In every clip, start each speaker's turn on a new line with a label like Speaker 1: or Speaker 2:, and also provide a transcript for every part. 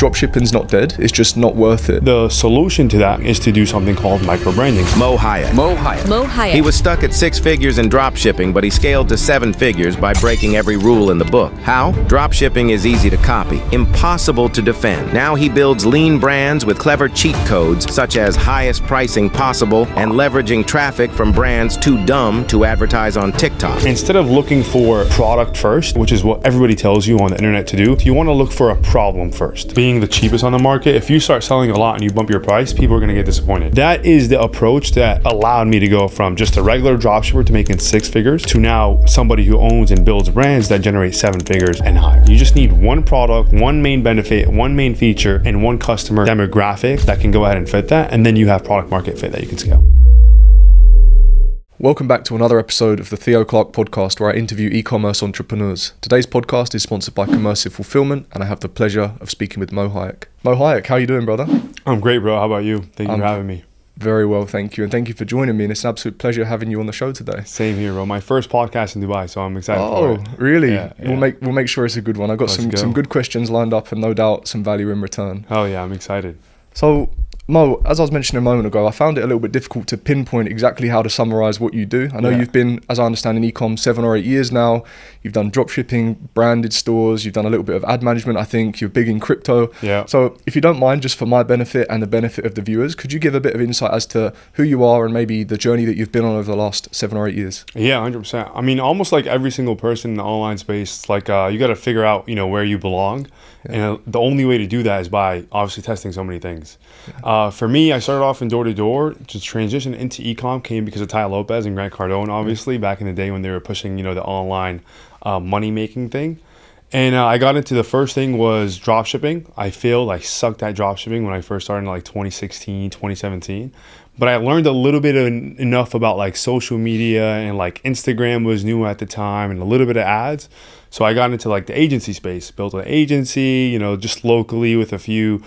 Speaker 1: dropshipping's not dead, it's just not worth it.
Speaker 2: The solution to that is to do something called micro-branding.
Speaker 3: Moe Hayek.
Speaker 4: Moe Hayek.
Speaker 3: He was stuck at 6 figures in dropshipping, but he scaled to 7 figures by breaking every rule in the book. How? Dropshipping is easy to copy, impossible to defend. Now he builds lean brands with clever cheat codes, such as highest pricing possible and leveraging traffic from brands too dumb to advertise on TikTok.
Speaker 2: Instead of looking for product first, which is what everybody tells you on the internet to do, you want to look for a problem first. Being the cheapest on the market, if you start selling a lot and you bump your price, people are going to get disappointed. That is the approach that allowed me to go from just a regular dropshipper to making 6 figures to now somebody who owns and builds brands that generate 7 figures and higher. You just need one product, one main benefit, one main feature, and one customer demographic that can go ahead and fit that, and then you have product market fit that you can scale.
Speaker 1: Welcome back to another episode of the TheoClarkePodcast, where I interview e-commerce entrepreneurs. Today's podcast is sponsored by Commercive Fulfilment, and I have the pleasure of speaking with Moe Hayek. Moe Hayek, how are you doing, brother?
Speaker 2: I'm great, bro. How about you? Thank you for having me.
Speaker 1: Very well, thank you. And thank you for joining me. And it's an absolute pleasure having you on the show today.
Speaker 2: Same here, bro. My first podcast in Dubai, so I'm excited for it.
Speaker 1: Oh, really?
Speaker 2: Yeah.
Speaker 1: We'll make sure it's a good one. I've got some good questions lined up and no doubt some value in return.
Speaker 2: Oh, yeah, I'm excited.
Speaker 1: So, Mo, as I was mentioning a moment ago, I found it a little bit difficult to pinpoint exactly how to summarize what you do. I know you've been, as I understand, in Ecom 7 or 8 years now. You've done dropshipping, branded stores, you've done a little bit of ad management, I think. You're big in crypto.
Speaker 2: Yeah.
Speaker 1: So if you don't mind, just for my benefit and the benefit of the viewers, could you give a bit of insight as to who you are and maybe the journey that you've been on over the last 7 or 8 years?
Speaker 2: Yeah, 100%. I mean, almost like every single person in the online space, it's like you got to figure out, where you belong. Yeah. And the only way to do that is by obviously testing so many things. Yeah. For me, I started off in door-to-door. Just transition into Ecom came because of Ty Lopez and Grant Cardone, obviously, back in the day when they were pushing, the online money-making thing. And I got into the first thing was dropshipping. I failed. I sucked at dropshipping when I first started in like 2016, 2017. But I learned a little bit enough about like social media, and like Instagram was new at the time, and a little bit of ads. So I got into like the agency space, built an agency, just locally with a few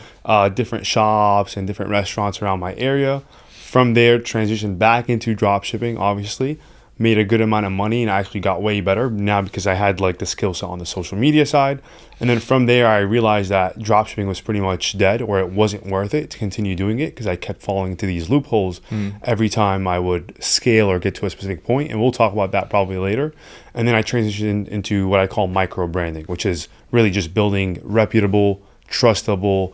Speaker 2: different shops and different restaurants around my area. From there, transitioned back into dropshipping, obviously. Made a good amount of money and I actually got way better now because I had like the skill set on the social media side. And then from there, I realized that dropshipping was pretty much dead, or it wasn't worth it to continue doing it because I kept falling into these loopholes every time I would scale or get to a specific point. And we'll talk about that probably later. And then I transitioned into what I call micro branding, which is really just building reputable, trustable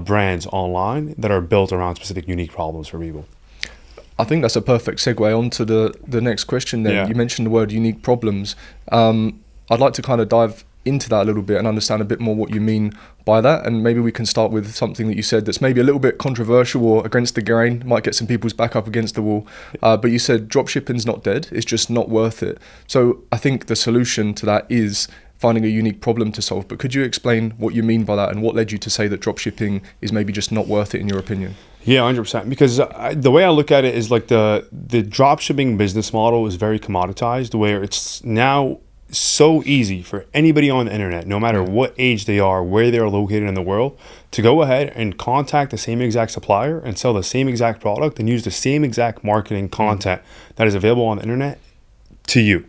Speaker 2: brands online that are built around specific unique problems for people.
Speaker 1: I think that's a perfect segue on to the next question then. Yeah. You mentioned the word unique problems. I'd like to kind of dive into that a little bit and understand a bit more what you mean by that. And maybe we can start with something that you said that's maybe a little bit controversial or against the grain, might get some people's back up against the wall. But you said dropshipping's not dead, it's just not worth it. So I think the solution to that is finding a unique problem to solve. But could you explain what you mean by that and what led you to say that dropshipping is maybe just not worth it in your opinion?
Speaker 2: Yeah, 100%. Because the way I look at it is like the dropshipping business model is very commoditized, where it's now so easy for anybody on the internet, no matter what age they are, where they're located in the world, to go ahead and contact the same exact supplier and sell the same exact product and use the same exact marketing content that is available on the internet to you.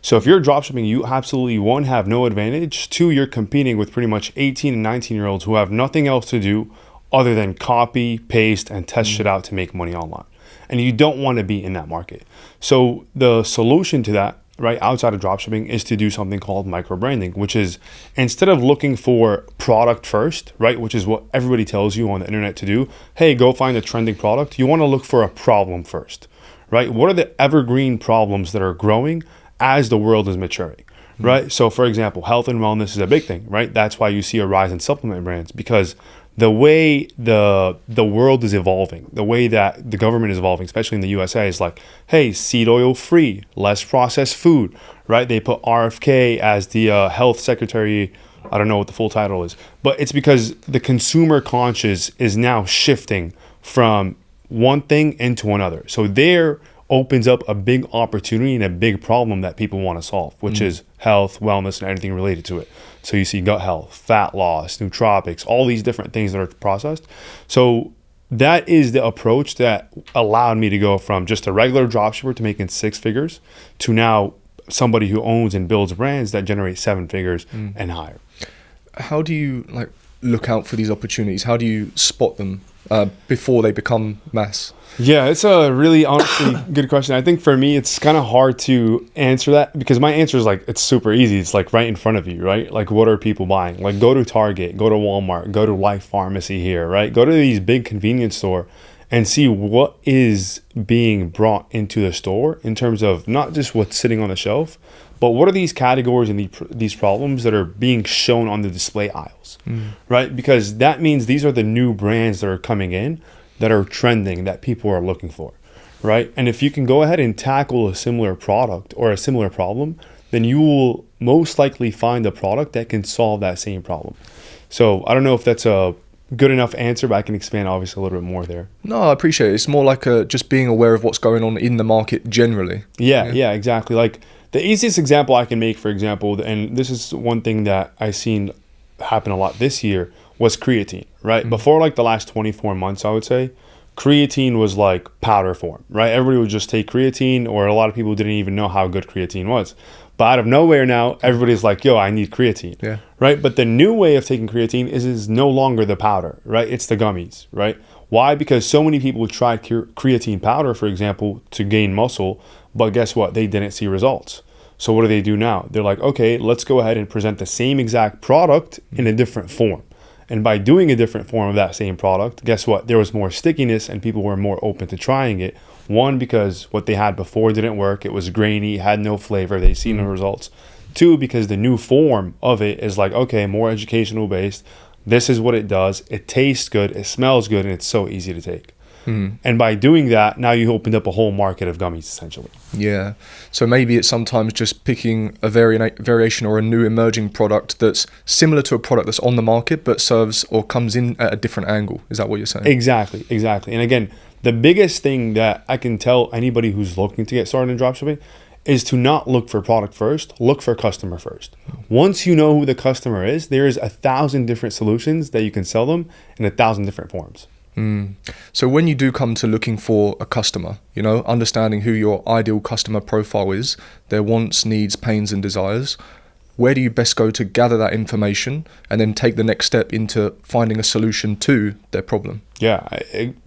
Speaker 2: So if you're dropshipping, you absolutely, 1, have no advantage. 2, you're competing with pretty much 18 and 19-year-olds who have nothing else to do other than copy, paste, and test shit out to make money online. And you don't want to be in that market. So the solution to that, right, outside of dropshipping, is to do something called micro-branding, which is instead of looking for product first, right, which is what everybody tells you on the internet to do, hey, go find a trending product, you want to look for a problem first, right? What are the evergreen problems that are growing as the world is maturing, right? So for example, health and wellness is a big thing, right? That's why you see a rise in supplement brands, because the way the world is evolving, the way that the government is evolving, especially in the USA, is like, hey, seed oil free, less processed food, right? They put RFK as the health secretary. I don't know what the full title is, but it's because the consumer conscious is now shifting from one thing into another. So there opens up a big opportunity and a big problem that people want to solve, which is health, wellness, and everything related to it. So you see gut health, fat loss, nootropics, all these different things that are processed. So that is the approach that allowed me to go from just a regular dropshipper to making 6 figures to now somebody who owns and builds brands that generate 7 figures and higher.
Speaker 1: How do you, like, look out for these opportunities? How do you spot them before they become mass?
Speaker 2: Yeah, it's a really honestly good question. I think for me, it's kind of hard to answer that because my answer is like, it's super easy. It's like right in front of you, right? Like, what are people buying? Like, go to Target, go to Walmart, go to Life Pharmacy here, right? Go to these big convenience store and see what is being brought into the store in terms of not just what's sitting on the shelf, but what are these categories and these problems that are being shown on the display aisles, right? Because that means these are the new brands that are coming in that are trending, that people are looking for, right? And if you can go ahead and tackle a similar product or a similar problem, then you will most likely find a product that can solve that same problem. So I don't know if that's a good enough answer, but I can expand obviously a little bit more there.
Speaker 1: No, I appreciate it. It's more like just being aware of what's going on in the market generally.
Speaker 2: Yeah, exactly. Like the easiest example I can make, for example, and this is one thing that I've seen happen a lot this year, was creatine, right? Before like the last 24 months, I would say, creatine was like powder form, right? Everybody would just take creatine, or a lot of people didn't even know how good creatine was. But out of nowhere now, everybody's like, yo, I need creatine, right? But the new way of taking creatine is no longer the powder, right? It's the gummies, right? Why? Because so many people tried creatine powder, for example, to gain muscle, but guess what? They didn't see results. So what do they do now? They're like, okay, let's go ahead and present the same exact product in a different form. And by doing a different form of that same product, guess what? There was more stickiness and people were more open to trying it. One, because what they had before didn't work. It was grainy, had no flavor. They see no results. Two, because the new form of it is like, okay, more educational based. This is what it does. It tastes good. It smells good. And it's so easy to take. And by doing that, now you opened up a whole market of gummies, essentially.
Speaker 1: Yeah. So maybe it's sometimes just picking a variation or a new emerging product that's similar to a product that's on the market, but serves or comes in at a different angle. Is that what you're saying?
Speaker 2: Exactly. And again, the biggest thing that I can tell anybody who's looking to get started in dropshipping is to not look for product first, look for customer first. Once you know who the customer is, there is 1,000 different solutions that you can sell them in 1,000 different forms.
Speaker 1: So when you do come to looking for a customer, understanding who your ideal customer profile is, their wants, needs, pains, and desires, where do you best go to gather that information and then take the next step into finding a solution to their problem?
Speaker 2: Yeah,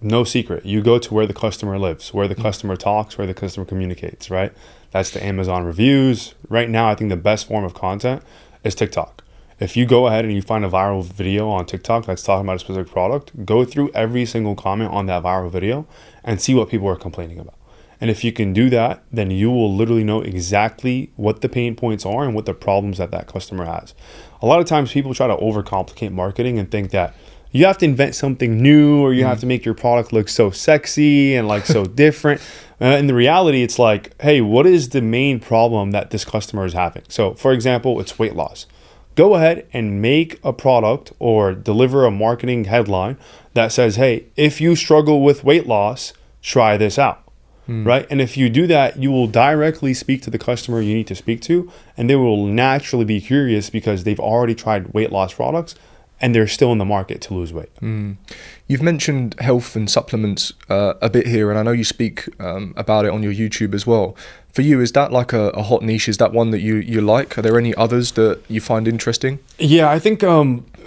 Speaker 2: no secret. You go to where the customer lives, where the customer talks, where the customer communicates, right? That's the Amazon reviews. Right now, I think the best form of content is TikTok. If you go ahead and you find a viral video on TikTok that's talking about a specific product, go through every single comment on that viral video and see what people are complaining about. And if you can do that, then you will literally know exactly what the pain points are and what the problems that customer has. A lot of times people try to overcomplicate marketing and think that you have to invent something new or you have to make your product look so sexy and like so different. In the reality, it's like, hey, what is the main problem that this customer is having? So for example, it's weight loss. Go ahead and make a product or deliver a marketing headline that says, hey, if you struggle with weight loss, try this out, right? And if you do that, you will directly speak to the customer you need to speak to, and they will naturally be curious because they've already tried weight loss products and they're still in the market to lose weight.
Speaker 1: You've mentioned health and supplements a bit here, and I know you speak about it on your YouTube as well. For you, is that like a hot niche? Is that one that you like? Are there any others that you find interesting?
Speaker 2: Yeah, I think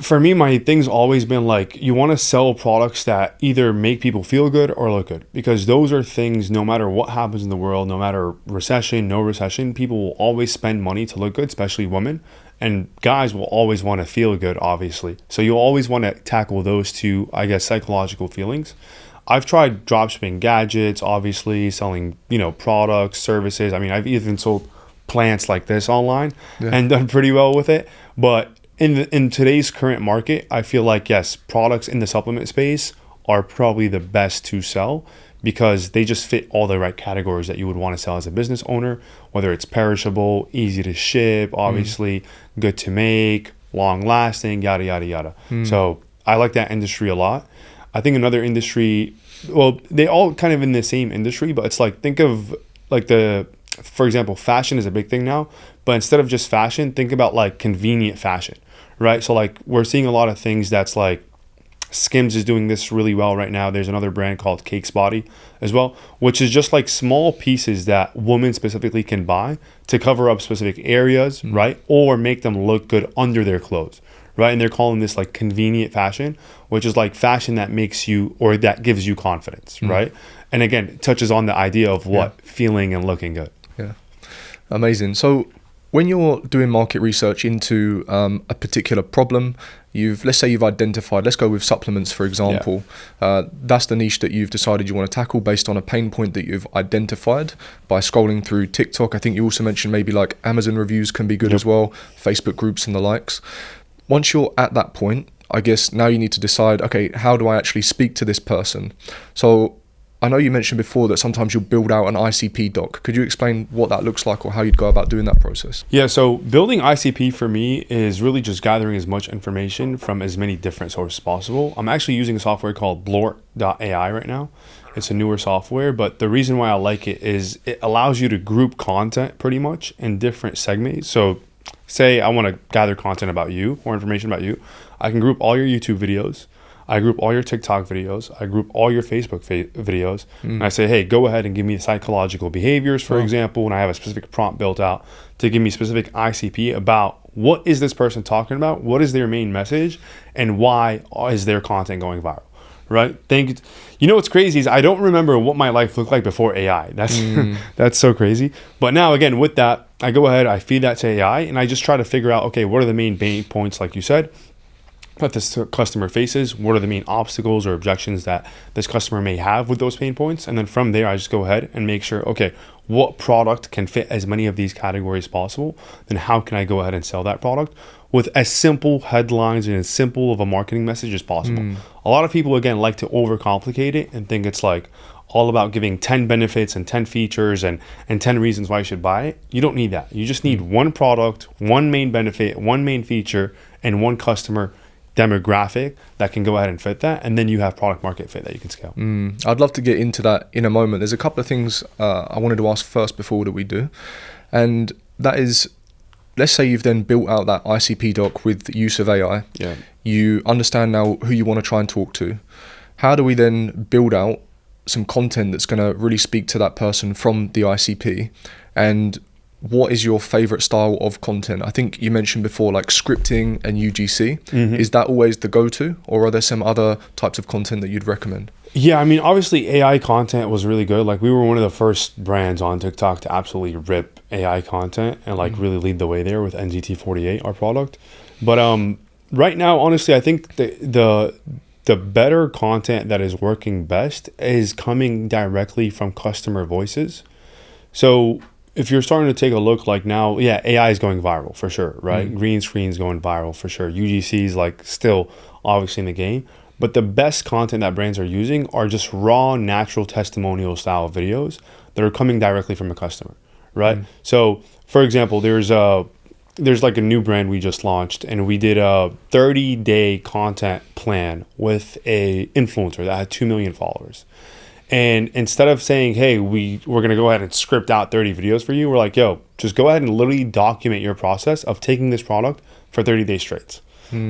Speaker 2: for me, my thing's always been like, you want to sell products that either make people feel good or look good, because those are things, no matter what happens in the world, no matter recession, no recession, people will always spend money to look good, especially women. And guys will always want to feel good, obviously. So you'll always want to tackle those two, I guess, psychological feelings. I've tried dropshipping gadgets, obviously, selling, products, services. I mean, I've even sold plants like this online and done pretty well with it. But in today's current market, I feel like, yes, products in the supplement space are probably the best to sell because they just fit all the right categories that you would want to sell as a business owner, whether it's perishable, easy to ship, obviously, good to make, long lasting, yada, yada, yada. So I like that industry a lot. I think another industry, well, they all kind of in the same industry, but it's like, think of like for example, fashion is a big thing now, but instead of just fashion, think about like convenient fashion, right? So like we're seeing a lot of things that's like, Skims is doing this really well right now. There's another brand called Cakes Body as well, which is just like small pieces that women specifically can buy to cover up specific areas, right? Or make them look good under their clothes, right? And they're calling this like convenient fashion, which is like fashion that makes you, or that gives you confidence, right? And again, it touches on the idea of what? Feeling and looking good.
Speaker 1: Yeah. Amazing. So when you're doing market research into a particular problem, let's say you've identified, let's go with supplements, for example. That's the niche that you've decided you want to tackle based on a pain point that you've identified by scrolling through TikTok. I think you also mentioned maybe like Amazon reviews can be good as well, Facebook groups and the likes. Once you're at that point, I guess now you need to decide, okay, how do I actually speak to this person? So I know you mentioned before that sometimes you'll build out an ICP doc. Could you explain what that looks like or how you'd go about doing that process?
Speaker 2: Yeah, so building ICP for me is really just gathering as much information from as many different sources as possible. I'm actually using a software called Blort.ai right now. It's a newer software, but the reason why I like it is it allows you to group content pretty much in different segments. So say I want to gather content about you or information about you. I can group all your YouTube videos. I group all your TikTok videos. I group all your Facebook videos. And I say, hey, go ahead and give me psychological behaviors, for example. And I have a specific prompt built out to give me specific ICP about what is this person talking about? What is their main message? And why is their content going viral? Right? You know what's crazy is I don't remember what my life looked like before AI. That's so crazy. But now, again, with that, I go ahead, I feed that to AI, and I just try to figure out, okay, what are the main pain points, like you said, that this customer faces? What are the main obstacles or objections that this customer may have with those pain points? And then from there, I just go ahead and make sure, okay, what product can fit as many of these categories as possible? Then how can I go ahead and sell that product with as simple headlines and as simple of a marketing message as possible? A lot of people, again, like to overcomplicate it and think it's like all about giving 10 benefits and 10 features and 10 reasons why you should buy it. You don't need that. You just need one product, one main benefit, one main feature, and one customer demographic that can go ahead and fit that, and then you have product market fit that you can scale.
Speaker 1: I'd love to get into that in a moment. There's a couple of things I wanted to ask first before that we do, and that is, let's say you've then built out that ICP doc with the use of AI. You understand now who you want to try and talk to. How do we then build out some content that's going to really speak to that person from the ICP? And what is your favorite style of content? I think you mentioned before like scripting and UGC. Is that always the go-to, or are there some other types of content that you'd recommend?
Speaker 2: Yeah, I mean, obviously AI content was really good. Like we were one of the first brands on TikTok to absolutely rip AI content and like really lead the way there with NZT48, our product. But right now, honestly, I think the better content that is working best is coming directly from customer voices. So if you're starting to take a look, like now, AI is going viral for sure, right? Green screen's going viral for sure. UGC is like still obviously in the game, but the best content that brands are using are just raw, natural testimonial style videos that are coming directly from a customer, right? So for example, there's like a new brand we just launched, and we did a 30-day content plan with a influencer that had 2 million followers. And instead of saying, hey, we're going to go ahead and script out 30 videos for you, we're like, yo, just go ahead and literally document your process of taking this product for 30 days straight.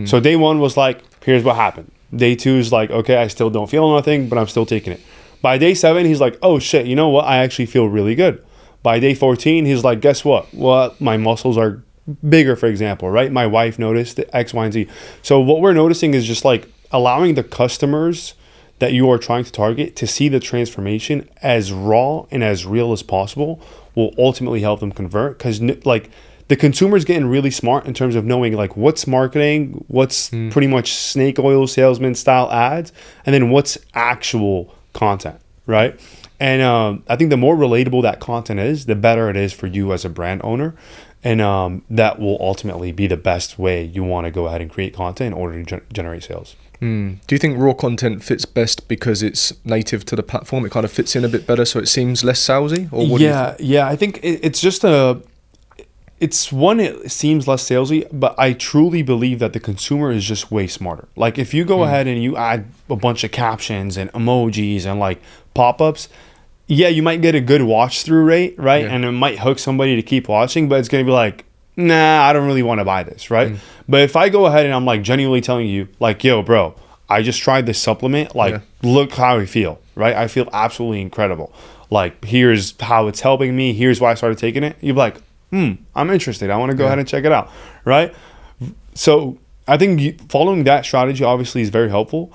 Speaker 2: So day 1 was like, here's what happened. Day 2 is like, okay, I still don't feel nothing, but I'm still taking it. By day 7, he's like, oh shit, you know what? I actually feel really good. By day 14, he's like, guess what? Well, my muscles are bigger, for example, right? My wife noticed X, Y, and Z. So what we're noticing is just like allowing the customers that you are trying to target to see the transformation as raw and as real as possible will ultimately help them convert, because like the consumer's getting really smart in terms of knowing like what's marketing, what's pretty much snake oil salesman style ads, and then what's actual content, right? And I think the more relatable that content is, the better it is for you as a brand owner. And that will ultimately be the best way you want to go ahead and create content in order to generate sales.
Speaker 1: Do you think raw content fits best because it's native to the platform? It kind of fits in a bit better, so it seems less salesy? Or what
Speaker 2: yeah. I think it's just it seems less salesy, but I truly believe that the consumer is just way smarter. Like if you go ahead and you add a bunch of captions and emojis and like pop-ups, you might get a good watch through rate, right? And it might hook somebody to keep watching, but it's going to be like, nah, I don't really want to buy this, right? But if I go ahead and I'm like genuinely telling you like, yo, bro, I just tried this supplement, like look how I feel, right? I feel absolutely incredible. Like here's how it's helping me. Here's why I started taking it. You're like, I'm interested. I want to go ahead and check it out, right? So I think following that strategy obviously is very helpful.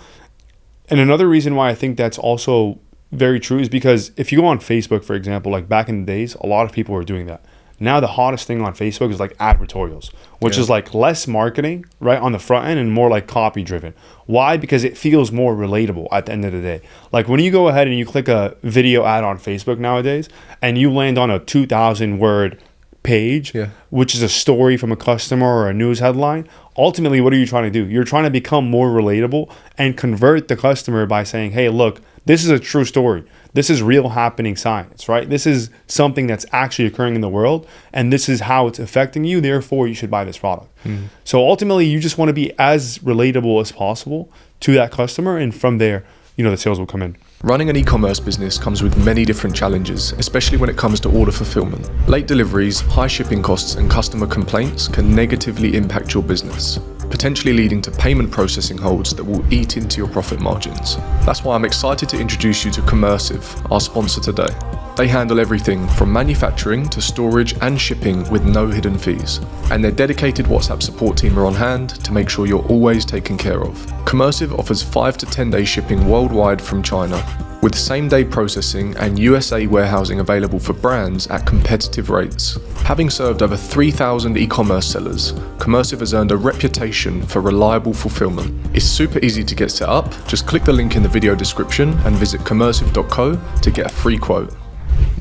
Speaker 2: And another reason why I think that's also very true is because if you go on Facebook, for example, like back in the days, a lot of people were doing that. Now the hottest thing on Facebook is like advertorials, which is like less marketing, right, on the front end and more like copy driven. Why? Because it feels more relatable at the end of the day. Like when you go ahead and you click a video ad on Facebook nowadays and you land on a 2,000 word page, which is a story from a customer or a news headline, ultimately, what are you trying to do? You're trying to become more relatable and convert the customer by saying, hey, look, this is a true story. This is real happening science, right? This is something that's actually occurring in the world, and this is how it's affecting you. Therefore, you should buy this product. So ultimately, you just want to be as relatable as possible to that customer, and from there, the sales will come in.
Speaker 1: Running an e-commerce business comes with many different challenges, especially when it comes to order fulfillment. Late deliveries, high shipping costs, and customer complaints can negatively impact your business, potentially leading to payment processing holds that will eat into your profit margins. That's why I'm excited to introduce you to Commercive, our sponsor today. They handle everything from manufacturing to storage and shipping with no hidden fees. And their dedicated WhatsApp support team are on hand to make sure you're always taken care of. Commercive offers 5 to 10 day shipping worldwide from China, with same-day processing and USA warehousing available for brands at competitive rates. Having served over 3,000 e-commerce sellers, Commercive has earned a reputation for reliable fulfillment. It's super easy to get set up. Just click the link in the video description and visit commercive.co to get a free quote.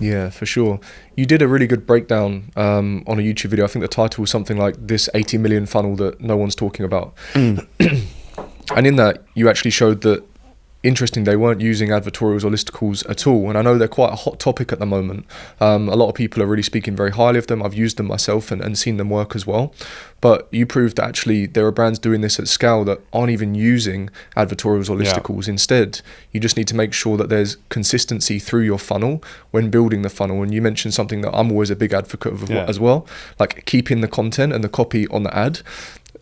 Speaker 1: Yeah, for sure. You did a really good breakdown on a YouTube video. I think the title was something like this 80 million funnel that no one's talking about. And in that, you actually showed that, interesting, they weren't using advertorials or listicles at all. And I know they're quite a hot topic at the moment. A lot of people are really speaking very highly of them. I've used them myself and seen them work as well. But you proved that actually there are brands doing this at scale that aren't even using advertorials or listicles. Instead, you just need to make sure that there's consistency through your funnel when building the funnel. And you mentioned something that I'm always a big advocate of as well, like keeping the content and the copy on the ad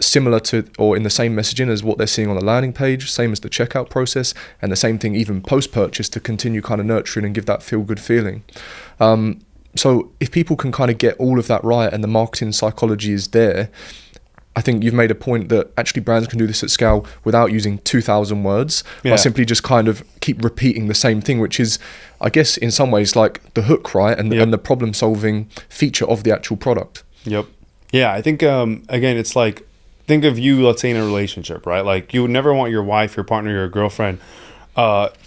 Speaker 1: similar to or in the same messaging as what they're seeing on the landing page, same as the checkout process, and the same thing even post-purchase to continue kind of nurturing and give that feel-good feeling. So if people can kind of get all of that right and the marketing psychology is there, I think you've made a point that actually brands can do this at scale without using 2,000 words, but simply just kind of keep repeating the same thing, which is, I guess, in some ways like the hook, right? And the problem-solving feature of the actual product.
Speaker 2: Yeah, I think, again, it's like, think of you, let's say, in a relationship, right? Like you would never want your wife, your partner, your girlfriend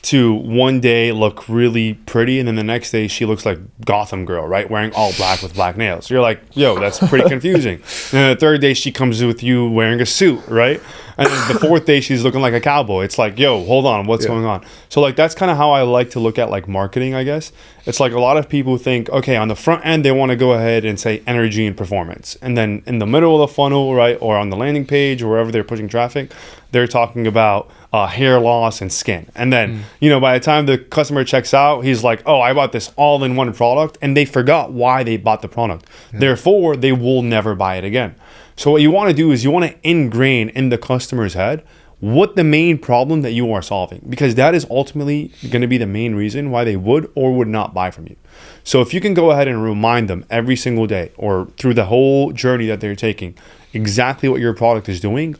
Speaker 2: to one day look really pretty and then the next day she looks like Gotham Girl, right? Wearing all black with black nails. You're like, yo, that's pretty confusing. And then the third day she comes with you wearing a suit, right? And then the fourth day she's looking like a cowboy. It's like, yo, hold on, what's going on? So like that's kind of how I like to look at like marketing, I guess. It's like a lot of people think, okay, on the front end they want to go ahead and say energy and performance. And then in the middle of the funnel, right, or on the landing page or wherever they're pushing traffic, they're talking about hair loss and skin. And then, by the time the customer checks out, he's like, oh, I bought this all-in-one product, and they forgot why they bought the product. Therefore, they will never buy it again. So what you want to do is you want to ingrain in the customer's head what the main problem that you are solving, because that is ultimately going to be the main reason why they would or would not buy from you. So if you can go ahead and remind them every single day or through the whole journey that they're taking exactly what your product is doing,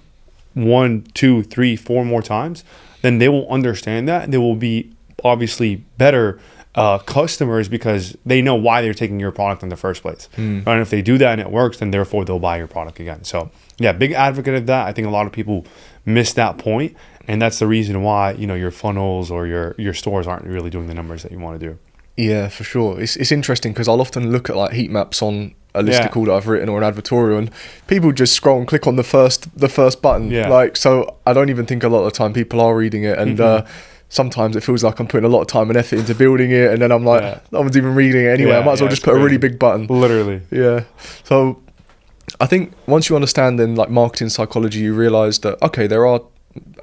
Speaker 2: 1, 2, 3, 4 more times, then they will understand that and they will be obviously better customers because they know why they're taking your product in the first place. And if they do that and it works, then therefore they'll buy your product again. So yeah, big advocate of that. I think a lot of people miss that point, and that's the reason why your funnels or your stores aren't really doing the numbers that you want to do.
Speaker 1: Yeah, for sure. It's interesting because I'll often look at like heat maps on a listicle that I've written or an advertorial, and people just scroll and click on the first button. Like, so I don't even think a lot of the time people are reading it, and sometimes it feels like I'm putting a lot of time and effort into building it, and then I'm like, no one's even reading it anyway. I might as well just put a really big button.
Speaker 2: Literally.
Speaker 1: Yeah. So I think once you understand then like marketing psychology, you realize that, okay, there are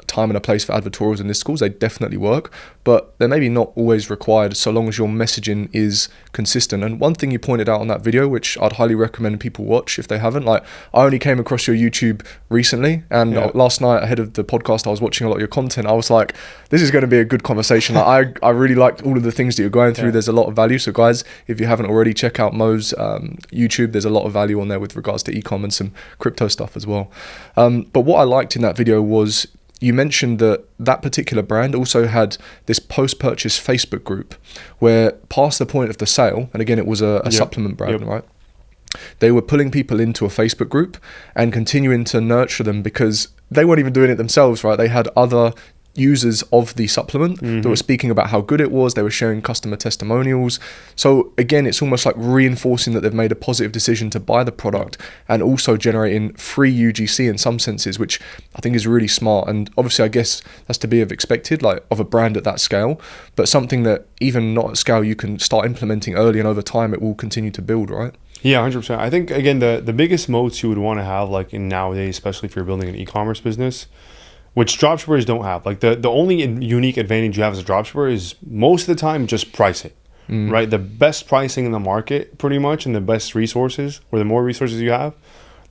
Speaker 1: time and a place for advertorials in this schools. They definitely work, but they're maybe not always required so long as your messaging is consistent. And one thing you pointed out on that video, which I'd highly recommend people watch if they haven't, like I only came across your YouTube recently, and last night ahead of the podcast I was watching a lot of your content. I was like, this is going to be a good conversation. Like, I really liked all of the things that you're going through. There's a lot of value. So guys, if you haven't already, check out Moe's YouTube. There's a lot of value on there with regards to ecom and some crypto stuff as well. But what I liked in that video was you mentioned that that particular brand also had this post-purchase Facebook group where past the point of the sale, and again, it was a supplement brand, right? They were pulling people into a Facebook group and continuing to nurture them because they weren't even doing it themselves, right? They had other users of the supplement that were speaking about how good it was. They were sharing customer testimonials. So again, it's almost like reinforcing that they've made a positive decision to buy the product and also generating free UGC in some senses, which I think is really smart. And obviously, I guess that's to be expected, like of a brand at that scale, but something that even not at scale, you can start implementing early, and over time, it will continue to build, right?
Speaker 2: Yeah, 100%. I think, again, the biggest moats you would want to have, like in nowadays, especially if you're building an e-commerce business, which dropshippers don't have. Like the only unique advantage you have as a dropshipper is most of the time just pricing, right? The best pricing in the market pretty much, and the best resources, or the more resources you have,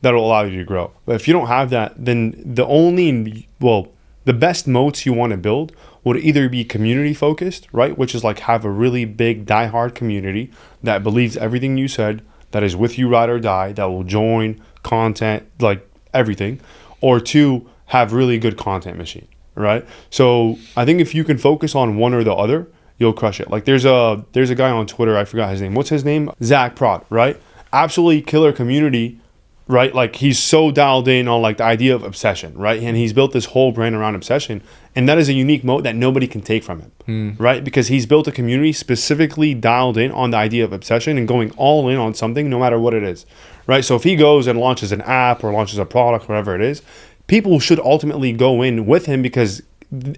Speaker 2: that'll allow you to grow. But if you don't have that, then the best moats you want to build would either be community focused, right? Which is like have a really big diehard community that believes everything you said, that is with you ride or die, that will join content, like everything. Or two, have really good content machine, right? So I think if you can focus on one or the other, you'll crush it. Like there's a guy on Twitter, I forgot his name. What's his name? Zach Prott, right? Absolutely killer community, right? Like he's so dialed in on like the idea of obsession, right? And he's built this whole brand around obsession. And that is a unique moat that nobody can take from him, right? Because he's built a community specifically dialed in on the idea of obsession and going all in on something, no matter what it is, right? So if he goes and launches an app or launches a product, whatever it is, people should ultimately go in with him because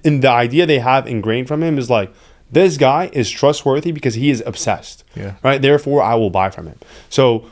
Speaker 2: in the idea they have ingrained from him is like, this guy is trustworthy because he is obsessed, right? Therefore, I will buy from him. So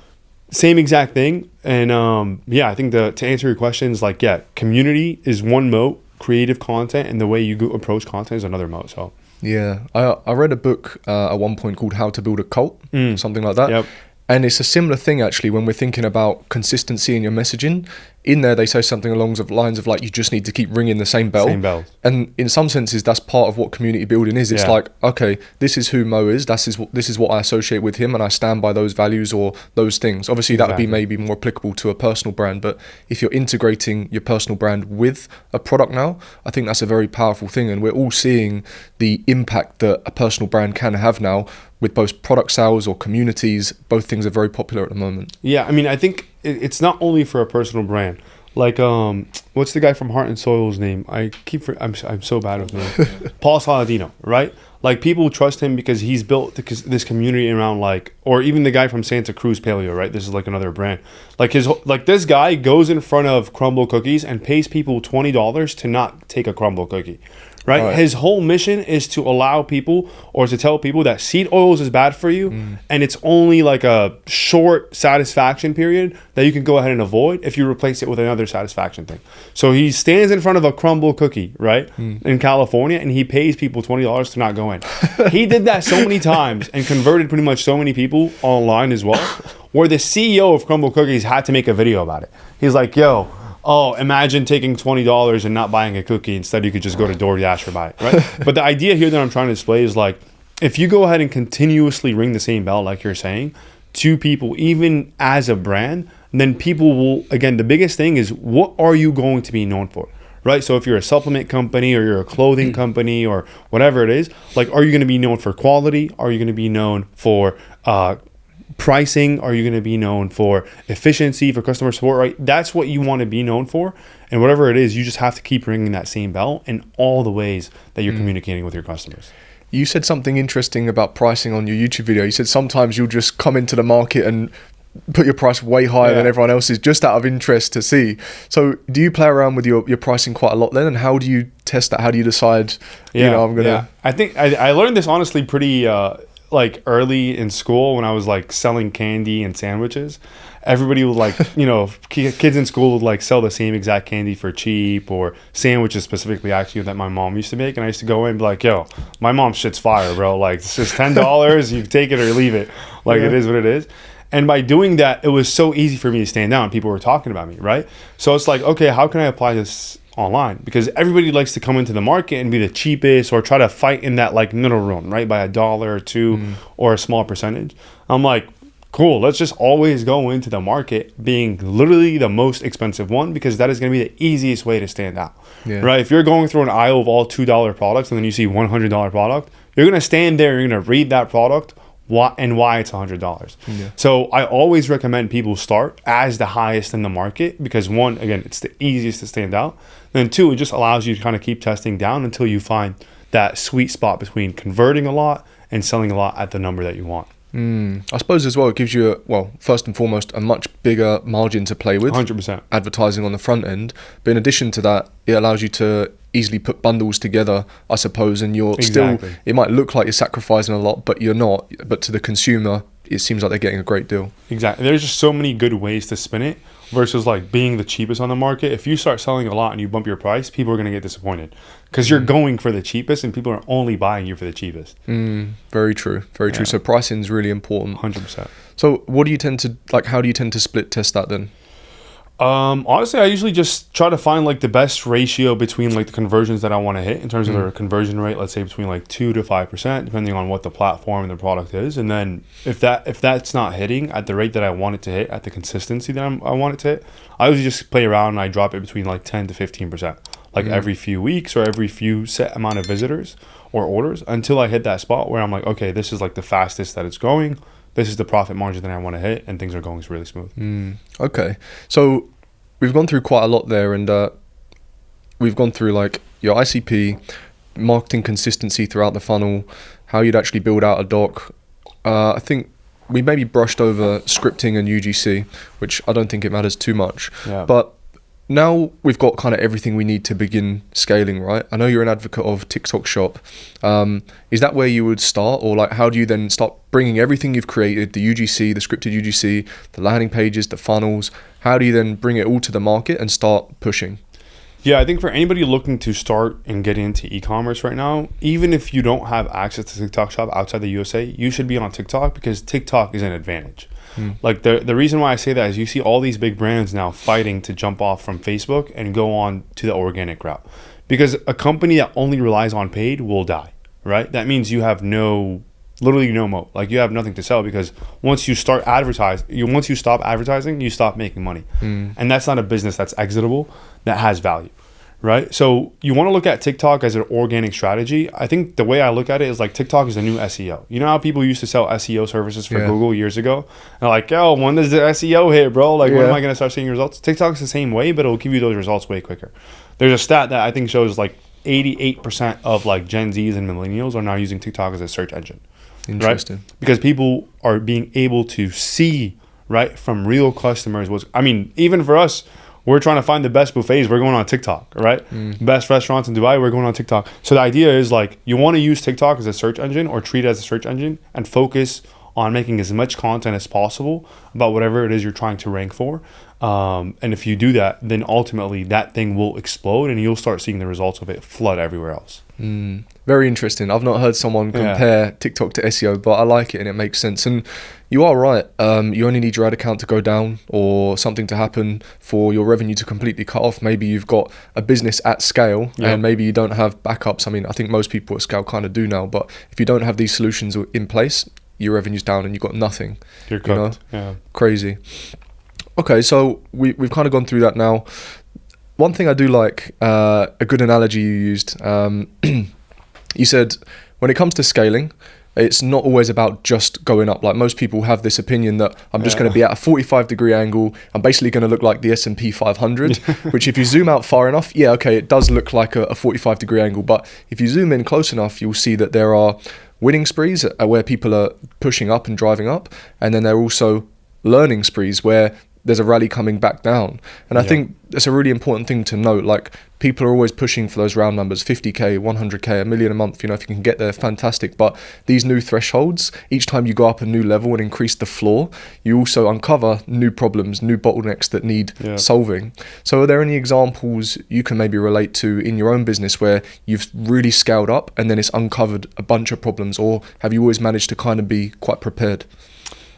Speaker 2: same exact thing. And I think to answer your questions, like, community is one moat, creative content, and the way you approach content is another moat. So
Speaker 1: yeah, I read a book at one point called How to Build a Cult, something like that. Yep. And it's a similar thing, actually, when we're thinking about consistency in your messaging. In there, they say something along the lines of like, you just need to keep ringing the same bell. And in some senses, that's part of what community building is. It's like, okay, this is who Moe is. This is what I associate with him, and I stand by those values or those things. Obviously, that would be maybe more applicable to a personal brand. But if you're integrating your personal brand with a product now, I think that's a very powerful thing. And we're all seeing the impact that a personal brand can have now with both product sales or communities. Both things are very popular at the moment.
Speaker 2: Yeah, I mean, I think it's not only for a personal brand. Like, what's the guy from Heart and Soil's name? I'm so bad with names. Paul Saladino, right? Like, people trust him because he's built this community around, like, or even the guy from Santa Cruz Paleo, right? This is like another brand. Like this guy goes in front of Crumble Cookies and pays people $20 to not take a Crumble cookie. Right? His whole mission is to allow people, or to tell people that seed oils is bad for you, and it's only like a short satisfaction period that you can go ahead and avoid if you replace it with another satisfaction thing. So he stands in front of a Crumble cookie, right, in California, and he pays people $20 to not go in. He did that so many times and converted pretty much so many people online as well, where the CEO of Crumble Cookies had to make a video about it. He's like, imagine taking $20 and not buying a cookie. Instead, you could just go to DoorDash or buy it, right? But the idea here that I'm trying to display is like, if you go ahead and continuously ring the same bell, like you're saying, to people, even as a brand, then people will, again, the biggest thing is, what are you going to be known for, right? So if you're a supplement company or you're a clothing company or whatever it is, like, are you going to be known for quality? Are you going to be known for pricing? Are you going to be known for efficiency, for customer support, right? That's what you want to be known for. And whatever it is, you just have to keep ringing that same bell in all the ways that you're communicating with your customers.
Speaker 1: You said something interesting about pricing on your YouTube video. You said sometimes you'll just come into the market and put your price way higher than everyone else's just out of interest to see. So do you play around with your pricing quite a lot then? And how do you test that? How do you decide, I'm going to...
Speaker 2: I think I learned this honestly pretty... like early in school when I was like selling candy and sandwiches, everybody would like, you know, kids in school would like sell the same exact candy for cheap, or sandwiches specifically actually that my mom used to make. And I used to go in and be like, yo, my mom's shit's fire, bro. Like, it's just $10. You take it or leave it. Like, it is what it is. And by doing that, it was so easy for me to stand out and people were talking about me, right? So it's like, okay, how can I apply this online? Because everybody likes to come into the market and be the cheapest or try to fight in that like middle room, right? By $1 or $2 or a small percentage. I'm like, cool, let's just always go into the market being literally the most expensive one, because that is going to be the easiest way to stand out, right? If you're going through an aisle of all $2 products and then you see $100 product, you're going to stand there, you're going to read that product, why it's $100. So I always recommend people start as the highest in the market, because one, again, it's the easiest to stand out. Then two, it just allows you to kind of keep testing down until you find that sweet spot between converting a lot and selling a lot at the number that you want.
Speaker 1: I suppose as well, it gives you, first and foremost, a much bigger margin to play with.
Speaker 2: 100%.
Speaker 1: Advertising on the front end. But in addition to that, it allows you to easily put bundles together, I suppose, and you're still, it might look like you're sacrificing a lot, but you're not. But to the consumer, it seems like they're getting a great deal.
Speaker 2: Exactly. There's just so many good ways to spin it versus like being the cheapest on the market. If you start selling a lot and you bump your price, people are going to get disappointed because you're going for the cheapest and people are only buying you for the cheapest.
Speaker 1: Very true. Very true. So pricing is really important.
Speaker 2: 100%.
Speaker 1: So what do you tend to, like, how do you tend to split test that then?
Speaker 2: Honestly, I usually just try to find like the best ratio between like the conversions that I want to hit in terms of their conversion rate, let's say between like 2 to 5%, depending on what the platform and the product is. And then if that's not hitting at the rate that I want it to hit, at the consistency that I want it to hit, I usually just play around and I drop it between like 10 to 15%, like every few weeks or every few set amount of visitors or orders, until I hit that spot where I'm like, okay, this is like the fastest that it's going. This is the profit margin that I want to hit, and things are going really smooth.
Speaker 1: Okay. So we've gone through quite a lot there, and we've gone through like your ICP, marketing consistency throughout the funnel, how you'd actually build out a doc. I think we maybe brushed over scripting and UGC, which I don't think it matters too much. But now we've got kind of everything we need to begin scaling, right? I know you're an advocate of TikTok Shop. Is that where you would start? Or like, how do you then start bringing everything you've created, the UGC, the scripted UGC, the landing pages, the funnels, how do you then bring it all to the market and start pushing?
Speaker 2: Yeah, I think for anybody looking to start and get into e-commerce right now, even if you don't have access to TikTok Shop outside the USA, you should be on TikTok, because TikTok is an advantage. Like the reason why I say that is you see all these big brands now fighting to jump off from Facebook and go on to the organic route, because a company that only relies on paid will die, right? That means you have literally no moat. Like, you have nothing to sell, because once you stop advertising, you stop making money. And that's not a business that's exitable, that has value, right? So you want to look at TikTok as an organic strategy. I think the way I look at it is like TikTok is the new SEO. You know how people used to sell SEO services for Google years ago? And they're like, yo, when does the SEO hit, bro? Like, when am I going to start seeing results? TikTok's the same way, but it'll give you those results way quicker. There's a stat that I think shows like 88% of like Gen Zs and millennials are now using TikTok as a search engine.
Speaker 1: Interesting.
Speaker 2: Right? Because people are being able to see, right, from real customers. Even for us, we're trying to find the best buffets, we're going on TikTok, right? Best restaurants in Dubai, we're going on TikTok. So the idea is like, you want to use TikTok as a search engine, or treat it as a search engine, and focus on making as much content as possible about whatever it is you're trying to rank for. And if you do that, then ultimately that thing will explode and you'll start seeing the results of it flood everywhere else.
Speaker 1: Very interesting. I've not heard someone compare TikTok to SEO, but I like it and it makes sense. And you are right. You only need your ad account to go down or something to happen for your revenue to completely cut off. Maybe you've got a business at scale and maybe you don't have backups. I mean, I think most people at scale kind of do now, but if you don't have these solutions in place, your revenue's down and you've got nothing.
Speaker 2: You're cooked.
Speaker 1: Crazy. Okay, so we've kind of gone through that now. One thing I do like, a good analogy you used, you said when it comes to scaling, it's not always about just going up. Like, most people have this opinion that I'm just going to be at a 45-degree angle. I'm basically going to look like the S&P 500, which if you zoom out far enough, it does look like a 45-degree angle. But if you zoom in close enough, you'll see that there are winning sprees where people are pushing up and driving up. And then there are also learning sprees where there's a rally coming back down. And I think that's a really important thing to note. Like, people are always pushing for those round numbers, 50K, 100K, $1 million a month. You know, if you can get there, fantastic. But these new thresholds, each time you go up a new level and increase the floor, you also uncover new problems, new bottlenecks that need solving. So are there any examples you can maybe relate to in your own business where you've really scaled up and then it's uncovered a bunch of problems, or have you always managed to kind of be quite prepared?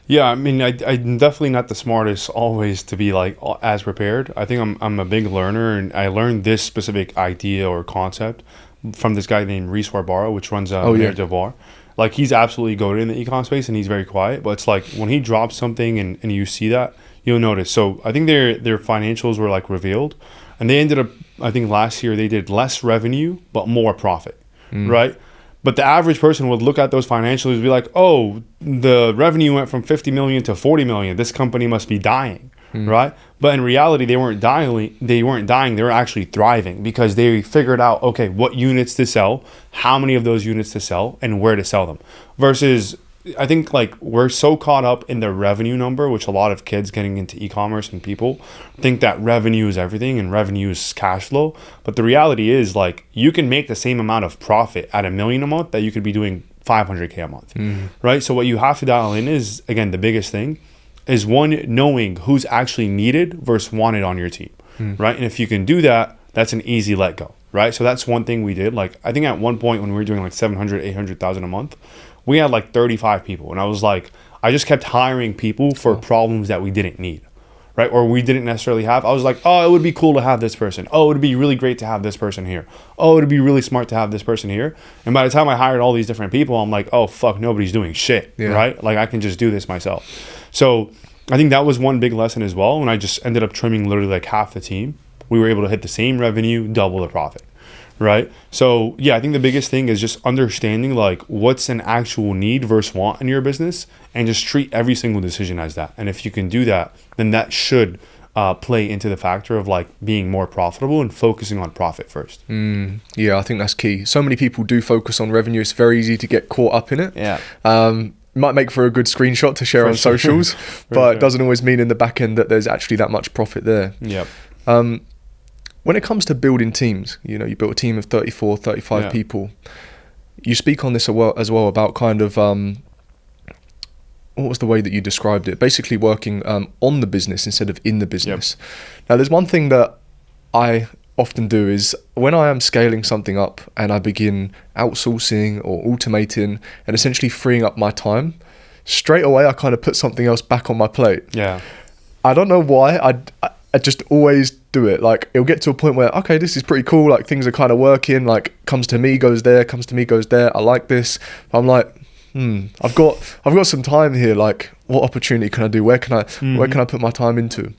Speaker 2: Yeah, I mean, I'm definitely not the smartest always to be like as prepared. I think I'm a big learner, and I learned this specific idea or concept from this guy named Reese Warbara, which runs Mentorship. Like, he's absolutely goated in the e-com space, and he's very quiet. But it's like when he drops something and you see that, you'll notice. So I think their financials were like revealed, and they ended up, I think last year they did less revenue but more profit, right? But the average person would look at those financials and be like, oh, the revenue went from 50 million to 40 million. This company must be dying, right? But in reality, they weren't dying. They were actually thriving, because they figured out, okay, what units to sell, how many of those units to sell, and where to sell them. Versus, I think, like, we're so caught up in the revenue number, which a lot of kids getting into e-commerce and people think that revenue is everything and revenue is cash flow. But the reality is, like, you can make the same amount of profit at $1 million a month that you could be doing 500K a month, right? So what you have to dial in is, again, the biggest thing is, one, knowing who's actually needed versus wanted on your team, right? And if you can do that, that's an easy let go, right? So that's one thing we did. Like, I think at one point when we were doing like 700, 800,000 a month, we had like 35 people. And I was like, I just kept hiring people for problems that we didn't need, right? Or we didn't necessarily have. I was like, oh, it would be cool to have this person. Oh, it would be really great to have this person here. Oh, it would be really smart to have this person here. And by the time I hired all these different people, I'm like, oh, fuck, nobody's doing shit, right? Like, I can just do this myself. So I think that was one big lesson as well. When I just ended up trimming literally like half the team, we were able to hit the same revenue, double the profit. Right. So yeah, I think the biggest thing is just understanding like what's an actual need versus want in your business, and just treat every single decision as that. And if you can do that, then that should play into the factor of like being more profitable and focusing on profit first.
Speaker 1: Yeah, I think that's key. So many people do focus on revenue. It's very easy to get caught up in it.
Speaker 2: Yeah.
Speaker 1: Might make for a good screenshot to share on socials, but it doesn't always mean in the back end that there's actually that much profit there.
Speaker 2: Yep.
Speaker 1: When it comes to building teams, you know, you built a team of 34, 35 people. You speak on this as well about kind of, what was the way that you described it? Basically working on the business instead of in the business. Now, there's one thing that I often do is when I am scaling something up and I begin outsourcing or automating and essentially freeing up my time, straight away I kind of put something else back on my plate.
Speaker 2: Yeah.
Speaker 1: I don't know why. I just always do it. Like, it'll get to a point where, okay, this is pretty cool. Like, things are kind of working. Like, comes to me, goes there. Comes to me, goes there. I like this. I'm like, I've got some time here. Like, what opportunity can I do? Where can I put my time into?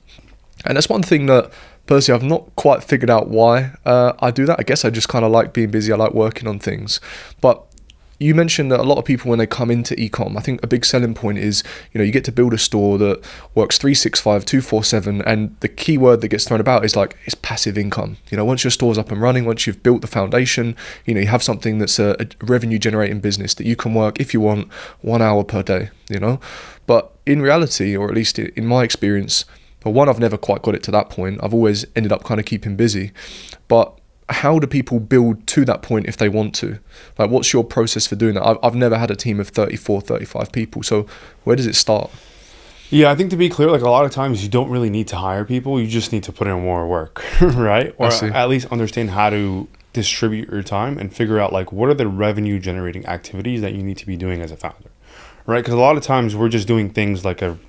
Speaker 1: And that's one thing that personally I've not quite figured out why I do that. I guess I just kind of like being busy. I like working on things. But you mentioned that a lot of people, when they come into ecom, I think a big selling point is, you know, you get to build a store that works 365, 247, and the key word that gets thrown about is like, it's passive income. You know, once your store's up and running, once you've built the foundation, you know, you have something that's a revenue generating business that you can work, if you want, 1 hour per day, you know. But in reality, or at least in my experience, well, one, I've never quite got it to that point. I've always ended up kind of keeping busy. But how do people build to that point if they want to? Like, what's your process for doing that? I've never had a team of 34, 35 people. So where does it start?
Speaker 2: Yeah, I think to be clear, like a lot of times you don't really need to hire people. You just need to put in more work, right? Or at least understand how to distribute your time and figure out like what are the revenue generating activities that you need to be doing as a founder, right? Because a lot of times we're just doing things like a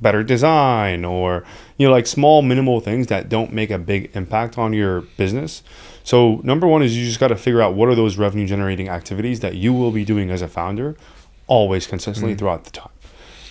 Speaker 2: better design or, you know, like small minimal things that don't make a big impact on your business. So number one is you just got to figure out what are those revenue generating activities that you will be doing as a founder always consistently throughout the time.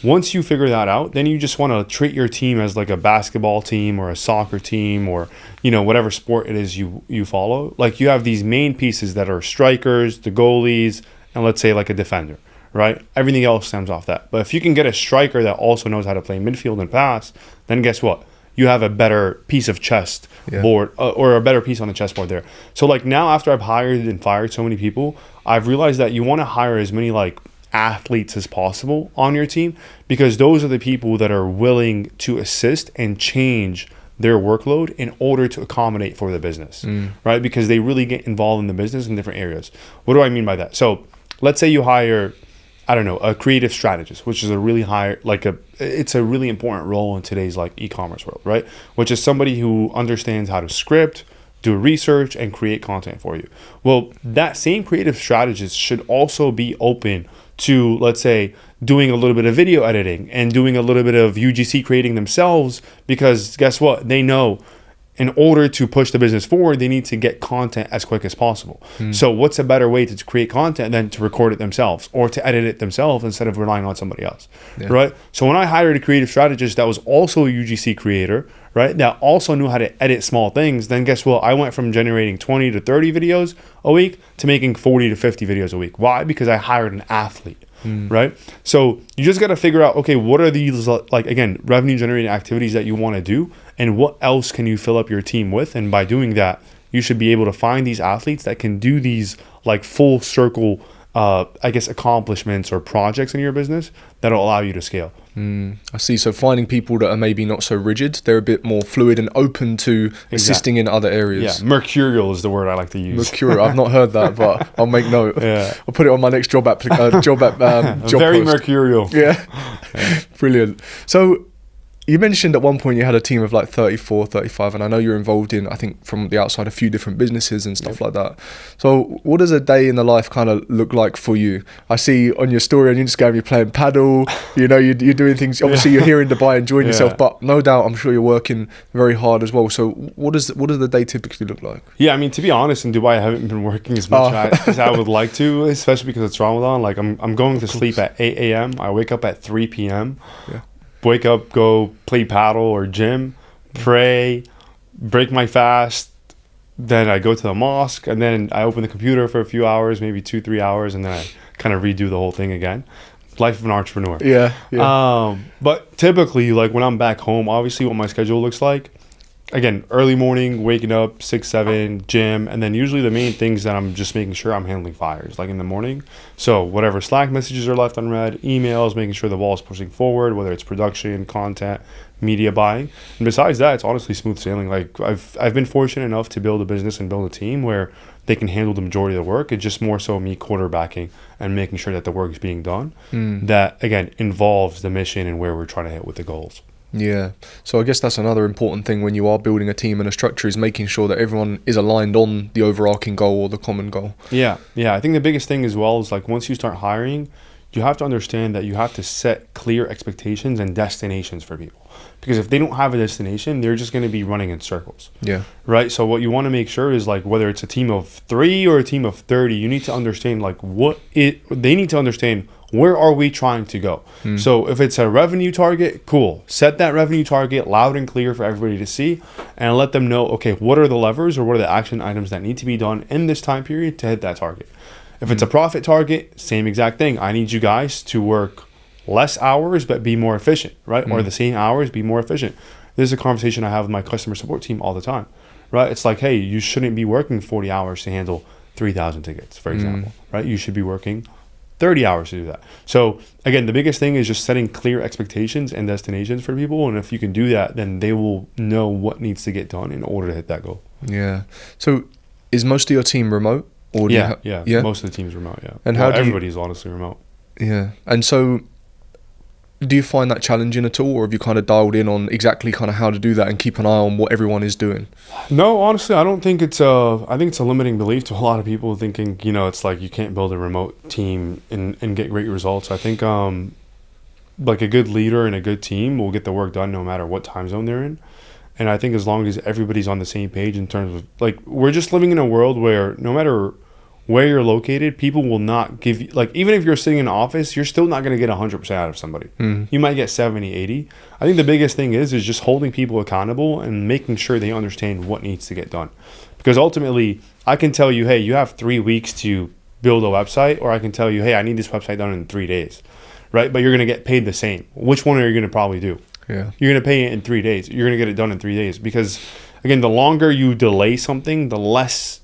Speaker 2: Once you figure that out, then you just want to treat your team as like a basketball team or a soccer team or, you know, whatever sport it is you follow. Like, you have these main pieces that are strikers, the goalies, and let's say like a defender, right? Everything else stems off that. But if you can get a striker that also knows how to play midfield and pass, then guess what? You have a better piece of chess board or a better piece on the chessboard there. So like now, after I've hired and fired so many people, I've realized that you want to hire as many like athletes as possible on your team, because those are the people that are willing to assist and change their workload in order to accommodate for the business, right? Because they really get involved in the business in different areas. What do I mean by that? So let's say you hire, I don't know, a creative strategist, which is a really it's a really important role in today's like e-commerce world, right? Which is somebody who understands how to script, do research, and create content for you. Well, that same creative strategist should also be open to, let's say, doing a little bit of video editing and doing a little bit of UGC creating themselves, because guess what? They know in order to push the business forward, they need to get content as quick as possible. So what's a better way to create content than to record it themselves or to edit it themselves instead of relying on somebody else, right? So when I hired a creative strategist that was also a UGC creator, right, that also knew how to edit small things, then guess what? I went from generating 20 to 30 videos a week to making 40 to 50 videos a week. Why? Because I hired an athlete. Right? So you just got to figure out, okay, what are these, like, again, revenue generating activities that you want to do, and what else can you fill up your team with? And by doing that, you should be able to find these athletes that can do these like full circle, I guess, accomplishments or projects in your business that'll allow you to scale.
Speaker 1: I see. So finding people that are maybe not so rigid, they're a bit more fluid and open to assisting in other areas.
Speaker 2: Yeah, mercurial is the word I like to use.
Speaker 1: Mercurial. I've not heard that, but I'll make note. I'll put it on my next job
Speaker 2: very
Speaker 1: post.
Speaker 2: mercurial.
Speaker 1: Yeah. Brilliant. So you mentioned at one point you had a team of like 34, 35, and I know you're involved in, I think from the outside, a few different businesses and stuff like that. So what does a day in the life kind of look like for you? I see on your story on Instagram you're playing paddle, you know, you're doing things, obviously you're here in Dubai enjoying yourself, but no doubt I'm sure you're working very hard as well. So what does the day typically look like?
Speaker 2: Yeah, I mean, to be honest, in Dubai I haven't been working as much as I would like to, especially because it's Ramadan. Like I'm going to sleep at 8 a.m. I wake up at 3 p.m. Wake up, go play paddle or gym, pray, break my fast, then I go to the mosque, and then I open the computer for a few hours, maybe 2-3 hours, and then I kind of redo the whole thing again. Life of an entrepreneur. But typically, like when I'm back home, obviously what my schedule looks like, again, early morning, waking up, 6, 7, gym, and then usually the main things that I'm just making sure I'm handling fires, like in the morning. So whatever Slack messages are left unread, emails, making sure the ball is pushing forward, whether it's production, content, media buying. And besides that, it's honestly smooth sailing. Like I've been fortunate enough to build a business and build a team where they can handle the majority of the work. It's just more so me quarterbacking and making sure that the work is being done. That, again, involves the mission and where we're trying to hit with the goals.
Speaker 1: Yeah. So I guess that's another important thing when you are building a team and a structure, is making sure that everyone is aligned on the overarching goal or the common goal. Yeah.
Speaker 2: I think the biggest thing as well is, like, once you start hiring, you have to understand that you have to set clear expectations and destinations for people. Because if they don't have a destination, they're just going to be running in circles.
Speaker 1: Yeah.
Speaker 2: Right? So what you want to make sure is, like, whether it's a team of 3 or a team of 30, you need to understand, like, they need to understand, where are we trying to go? So if it's a revenue target, cool. Set that revenue target loud and clear for everybody to see, and let them know, okay, what are the levers or what are the action items that need to be done in this time period to hit that target? If it's a profit target, same exact thing. I need you guys to work less hours but be more efficient, right? Or the same hours, be more efficient. This is a conversation I have with my customer support team all the time, right? It's like, hey, you shouldn't be working 40 hours to handle 3,000 tickets, for example, right? You should be working 30 hours to do that. So again, the biggest thing is just setting clear expectations and destinations for people. And if you can do that, then they will know what needs to get done in order to hit that goal.
Speaker 1: Yeah. So is most of your team remote? Or
Speaker 2: yeah. Most of the team's remote, yeah.
Speaker 1: And how
Speaker 2: everybody's honestly remote.
Speaker 1: Yeah. And so do you find that challenging at all, or have you kind of dialed in on exactly kind of how to do that and keep an eye on what everyone is doing?
Speaker 2: No, honestly, I don't think it's I think it's a limiting belief to a lot of people thinking, you know, it's like you can't build a remote team and get great results. I think like a good leader and a good team will get the work done no matter what time zone they're in. And I think as long as everybody's on the same page in terms of, like, we're just living in a world where no matter where you're located, people will not give you, like, even if you're sitting in an office, you're still not going to get 100% out of somebody. You might get 70, 80. I think the biggest thing is just holding people accountable and making sure they understand what needs to get done. Because ultimately, I can tell you, hey, you have 3 weeks to build a website, or I can tell you, hey, I need this website done in 3 days, right? But you're going to get paid the same. Which one are you going to probably do?
Speaker 1: Yeah.
Speaker 2: You're going to pay it in 3 days. You're going to get it done in 3 days because, again, the longer you delay something, the less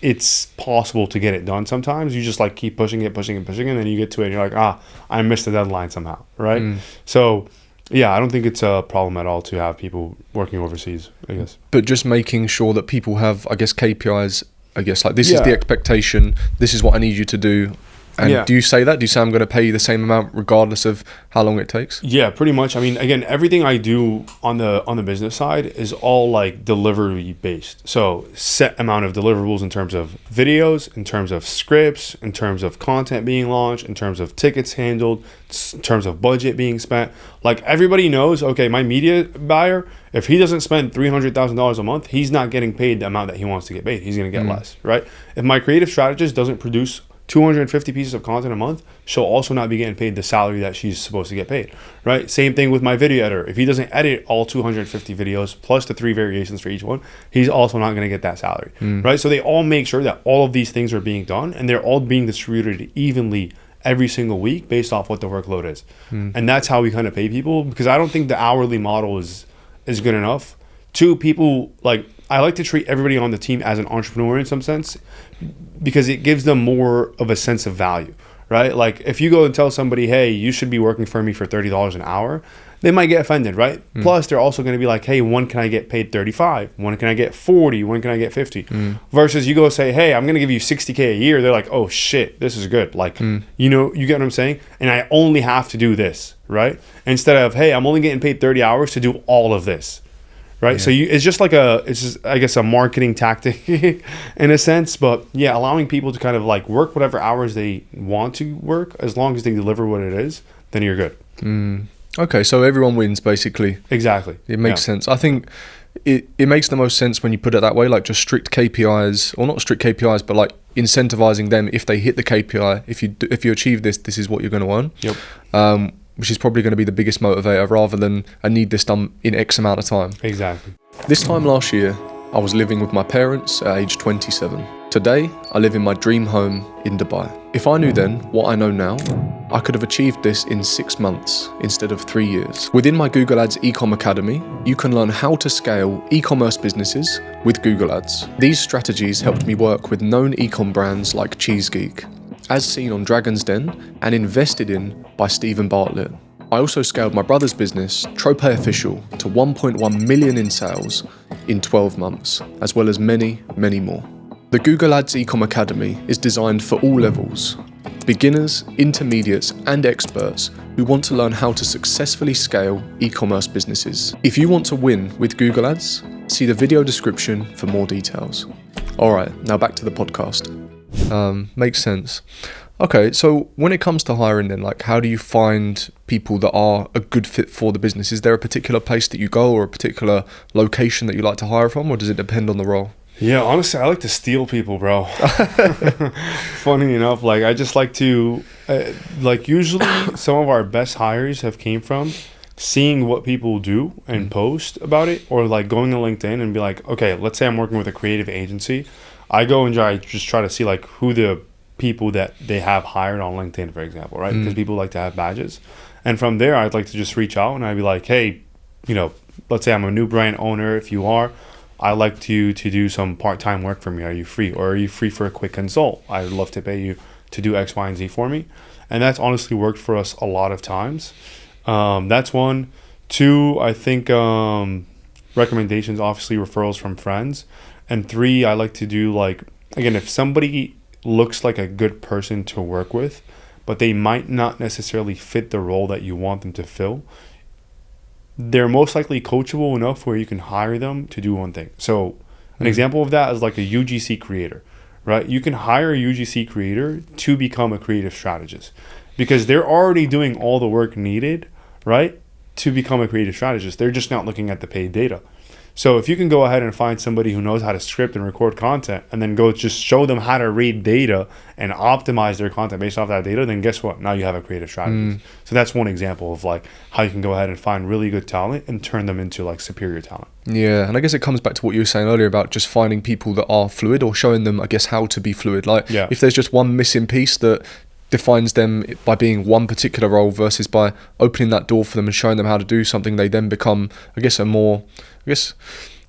Speaker 2: it's possible to get it done sometimes. You just like keep pushing it, and then you get to it and you're like, I missed the deadline somehow, right? So yeah, I don't think it's a problem at all to have people working overseas, I guess.
Speaker 1: But just making sure that people have, I guess, KPIs, I guess, like this is the expectation, this is what I need you to do. And do you say that? Do you say I'm going to pay you the same amount regardless of how long it takes?
Speaker 2: Yeah, pretty much. I mean, again, everything I do on the business side is all like delivery based. So set amount of deliverables in terms of videos, in terms of scripts, in terms of content being launched, in terms of tickets handled, in terms of budget being spent. Like everybody knows, okay, my media buyer, if he doesn't spend $300,000 a month, he's not getting paid the amount that he wants to get paid. He's going to get less, right? If my creative strategist doesn't produce 250 pieces of content a month, she'll also not be getting paid the salary that she's supposed to get paid, right? Same thing with my video editor. If he doesn't edit all 250 videos plus the 3 variations for each one, he's also not going to get that salary, right? So they all make sure that all of these things are being done and they're all being distributed evenly every single week based off what the workload is. And that's how we kind of pay people, because I don't think the hourly model is good enough. 2, people, like, I like to treat everybody on the team as an entrepreneur in some sense, because it gives them more of a sense of value, right? Like if you go and tell somebody, hey, you should be working for me for $30 an hour, they might get offended, right? Plus they're also going to be like, hey, when can I get paid 35? When can I get 40? When can I get 50? Versus you go say, hey, I'm going to give you 60K a year. They're like, oh shit, this is good. Like, you know, you get what I'm saying? And I only have to do this, right? Instead of, hey, I'm only getting paid 30 hours to do all of this. Right. So it's just like I guess a marketing tactic in a sense. But yeah, allowing people to kind of like work whatever hours they want to work, as long as they deliver what it is, then you're good.
Speaker 1: Okay. So everyone wins basically.
Speaker 2: Exactly.
Speaker 1: It makes sense. I think it makes the most sense when you put it that way, like just strict KPIs, or not strict KPIs, but like incentivizing them. If they hit the KPI, if you achieve this is what you're going to earn.
Speaker 2: Yep.
Speaker 1: Which is probably going to be the biggest motivator, rather than I need this done in X amount of time.
Speaker 2: Exactly.
Speaker 1: This time last year, I was living with my parents at age 27. Today, I live in my dream home in Dubai. If I knew then what I know now, I could have achieved this in 6 months instead of 3 years. Within my Google Ads Ecom Academy, you can learn how to scale e-commerce businesses with Google Ads. These strategies helped me work with known ecom brands like Cheese Geek, as seen on Dragon's Den and invested in by Stephen Bartlett. I also scaled my brother's business, Trope Official, to 1.1 million in sales in 12 months, as well as many, many more. The Google Ads Ecom Academy is designed for all levels, beginners, intermediates, and experts who want to learn how to successfully scale e-commerce businesses. If you want to win with Google Ads, see the video description for more details. All right, now back to the podcast. Makes sense. Okay, so when it comes to hiring then, like how do you find people that are a good fit for the business? Is there a particular place that you go or a particular location that you like to hire from, or does it depend on the role?
Speaker 2: Yeah, honestly, I like to steal people, bro. Funny enough, like I just like to, usually some of our best hires have came from seeing what people do and post about it, or like going to LinkedIn and be like, okay, let's say I'm working with a creative agency. I go and try to see like who the people that they have hired on LinkedIn, for example, right? Because people like to have badges. And from there, I'd like to just reach out and I'd be like, hey, you know, let's say I'm a new brand owner. If you are, I'd like to do some part-time work for me. Are you free? Or are you free for a quick consult? I'd love to pay you to do X, Y, and Z for me. And that's honestly worked for us a lot of times. That's 1. 2, I think recommendations, obviously referrals from friends. And 3, I like to do like, again, if somebody looks like a good person to work with, but they might not necessarily fit the role that you want them to fill, they're most likely coachable enough where you can hire them to do one thing. So an example of that is like a UGC creator, right? You can hire a UGC creator to become a creative strategist because they're already doing all the work needed, right, to become a creative strategist. They're just not looking at the paid data. So if you can go ahead and find somebody who knows how to script and record content and then go just show them how to read data and optimize their content based off that data, then guess what? Now you have a creative strategist. So that's one example of like how you can go ahead and find really good talent and turn them into like superior talent.
Speaker 1: Yeah, and I guess it comes back to what you were saying earlier about just finding people that are fluid, or showing them, I guess, how to be fluid. Like if there's just one missing piece that defines them by being one particular role versus by opening that door for them and showing them how to do something, they then become, I guess,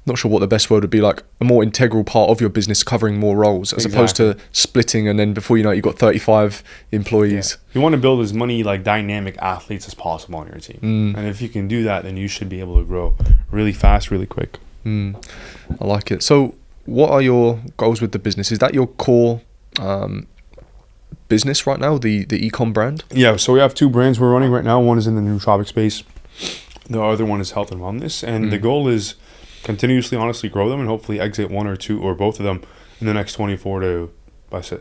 Speaker 1: not not sure what the best word would be, like a more integral part of your business, covering more roles as opposed to splitting, and then before you know it, you've got 35 employees.
Speaker 2: You want to build as many like dynamic athletes as possible on your team. And if you can do that, then you should be able to grow really fast, really quick.
Speaker 1: I like it. So what are your goals with the business? Is that your core business right now, the Ecom brand?
Speaker 2: Yeah, so we have 2 brands we're running right now. One is in the nootropic space. The other one is health and wellness. And the goal is continuously, honestly, grow them and hopefully exit 1 or 2 or both of them in the next 24 to,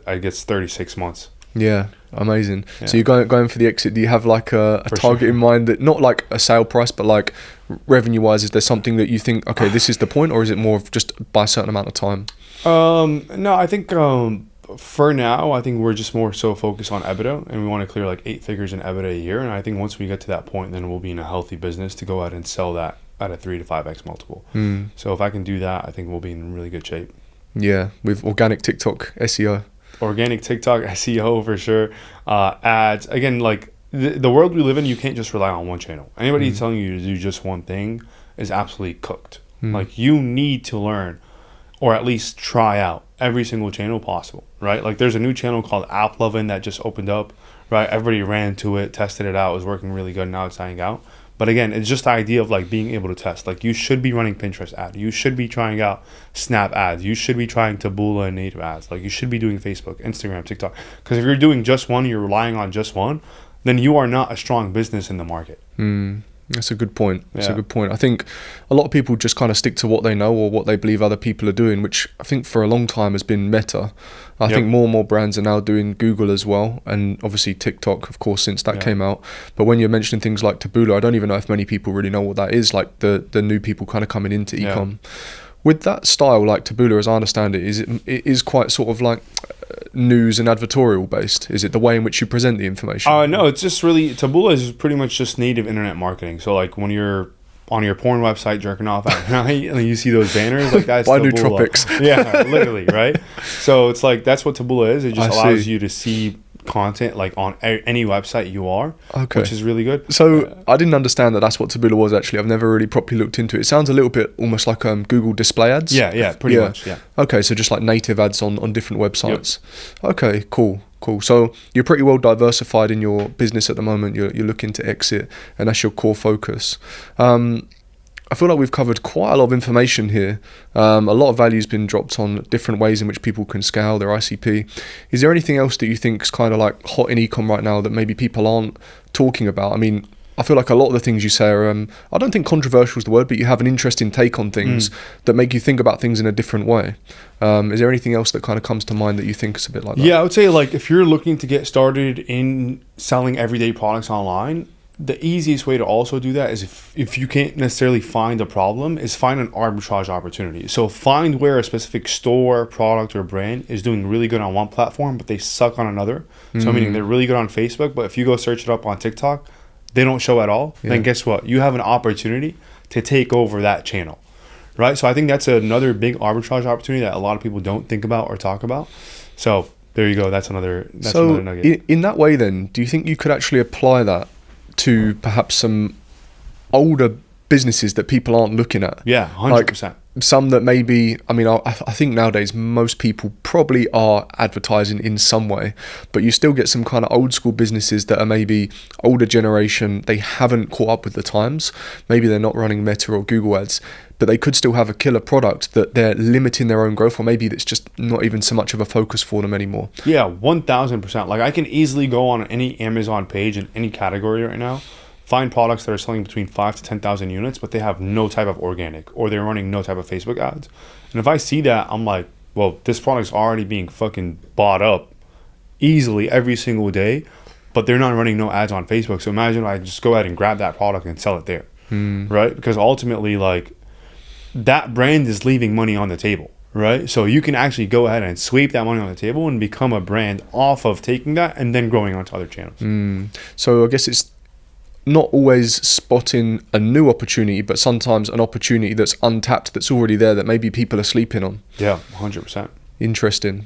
Speaker 2: I guess, 36 months.
Speaker 1: Yeah, amazing. Yeah. So you're going for the exit. Do you have like a target in mind, that not like a sale price, but like revenue wise, is there something that you think, okay, this is the point, or is it more of just by a certain amount of time?
Speaker 2: No, I think for now, I think we're just more so focused on EBITDA, and we want to clear like 8 figures in EBITDA a year. And I think once we get to that point, then we'll be in a healthy business to go out and sell that at a 3 to 5x multiple. So if I can do that, I think we'll be in really good shape.
Speaker 1: Yeah, with organic TikTok SEO.
Speaker 2: Organic TikTok SEO for sure. Ads. Again, like the world we live in, you can't just rely on one channel. Anybody telling you to do just one thing is absolutely cooked. Like you need to learn, or at least try out every single channel possible, right? Like there's a new channel called AppLovin that just opened up, right? Everybody ran to it, tested it out, it was working really good, now it's dying out. But again, it's just the idea of like being able to test. Like you should be running Pinterest ads. You should be trying out Snap ads. You should be trying Taboola and native ads. Like you should be doing Facebook, Instagram, TikTok. Because if you're doing just one, you're relying on just one, then you are not a strong business in the market.
Speaker 1: That's a good point. That's a good point. I think a lot of people just kind of stick to what they know or what they believe other people are doing, which I think for a long time has been meta. I think more and more brands are now doing Google as well, and obviously TikTok, of course, since that came out. But when you're mentioning things like Taboola, I don't even know if many people really know what that is, like the new people kind of coming into ecom. With that style, like Taboola, as I understand it, it is quite sort of like news and advertorial based. Is it the way in which you present the information?
Speaker 2: No, it's just really, Taboola is pretty much just native internet marketing. So like when you're on your porn website jerking off at night and you see those banners, like that's
Speaker 1: Buy
Speaker 2: Taboola.
Speaker 1: nootropics.
Speaker 2: Yeah, literally, right? So it's like, that's what Taboola is. It just allows you to see content like on any website you are, which is really good.
Speaker 1: So I didn't understand that that's what Taboola was actually. I've never really properly looked into it. It sounds a little bit almost like Google display ads.
Speaker 2: Yeah, pretty much. Yeah.
Speaker 1: Okay, so just like native ads on different websites. Okay, cool. So you're pretty well diversified in your business at the moment. You're looking to exit, and that's your core focus. I feel like we've covered quite a lot of information here. A lot of value has been dropped on different ways in which people can scale their ICP. Is there anything else that you think is kind of like hot in ecom right now that maybe people aren't talking about? I mean, I feel like a lot of the things you say are, I don't think controversial is the word, but you have an interesting take on things that make you think about things in a different way. Is there anything else that kind of comes to mind that you think is a bit like that?
Speaker 2: Yeah, I would say like if you're looking to get started in selling everyday products online, the easiest way to also do that is if you can't necessarily find a problem, is find an arbitrage opportunity. So find where a specific store, product, or brand is doing really good on one platform, but they suck on another. So meaning they're really good on Facebook, but if you go search it up on TikTok, they don't show at all. Then guess what? You have an opportunity to take over that channel, right? So I think that's another big arbitrage opportunity that a lot of people don't think about or talk about. So there you go. That's another nugget.
Speaker 1: In that way then, do you think you could actually apply that to perhaps some older businesses that people aren't looking at?
Speaker 2: Yeah, 100%.
Speaker 1: Like some that maybe, I mean, I think nowadays most people probably are advertising in some way, but you still get some kind of old school businesses that are maybe older generation. They haven't caught up with the times. Maybe they're not running Meta or Google ads, but they could still have a killer product that they're limiting their own growth, or maybe it's just not even so much of a focus for them anymore.
Speaker 2: Yeah, 1000%. Like I can easily go on any Amazon page in any category right now, find products that are selling between 5,000 to 10,000 units, but they have no type of organic, or they're running no type of Facebook ads. And if I see that, I'm like, well, this product's already being fucking bought up easily every single day, but they're not running no ads on Facebook. So imagine I just go ahead and grab that product and sell it there, right? Because ultimately, like, that brand is leaving money on the table, right? So you can actually go ahead and sweep that money on the table and become a brand off of taking that and then growing onto other channels.
Speaker 1: So I guess it's not always spotting a new opportunity, but sometimes an opportunity that's untapped, that's already there, that maybe people are sleeping on.
Speaker 2: Yeah, 100%.
Speaker 1: Interesting.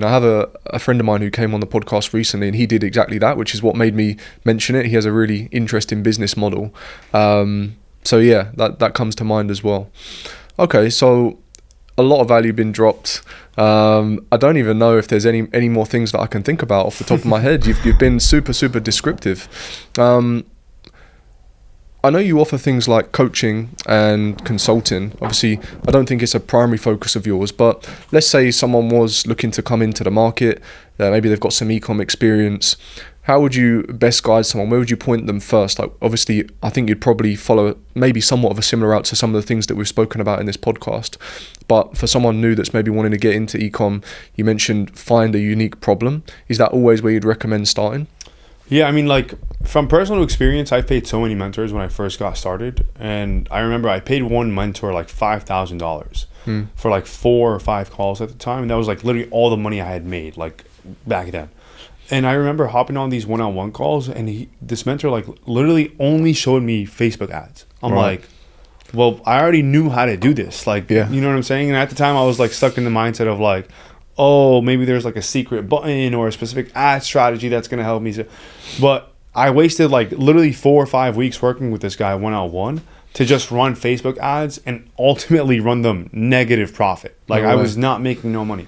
Speaker 1: I have a friend of mine who came on the podcast recently, and he did exactly that, which is what made me mention it. He has a really interesting business model. So yeah, that comes to mind as well. Okay, so a lot of value been dropped. I don't even know if there's any more things that I can think about off the top of my head. You've been super descriptive. I know you offer things like coaching and consulting. Obviously, I don't think it's a primary focus of yours, but let's say someone was looking to come into the market, maybe they've got some ecom experience. How would you best guide someone? Where would you point them first? Like, obviously, I think you'd probably follow maybe somewhat of a similar route to some of the things that we've spoken about in this podcast. But for someone new that's maybe wanting to get into ecom, you mentioned find a unique problem. Is that always where you'd recommend starting?
Speaker 2: Yeah, I mean, like, from personal experience, I paid so many mentors when I first got started. And I remember I paid one mentor like $5,000 for like 4 or 5 calls at the time. And that was like literally all the money I had made, like, back then. And I remember hopping on these one-on-one calls, and this mentor like literally only showed me Facebook ads. I'm like, well, I already knew how to do this. Like, you know what I'm saying? And at the time I was like stuck in the mindset of like, oh, maybe there's like a secret button or a specific ad strategy that's going to help me. But I wasted like literally 4 or 5 weeks working with this guy one-on-one to just run Facebook ads and ultimately run them negative profit. Like, I was not making no money.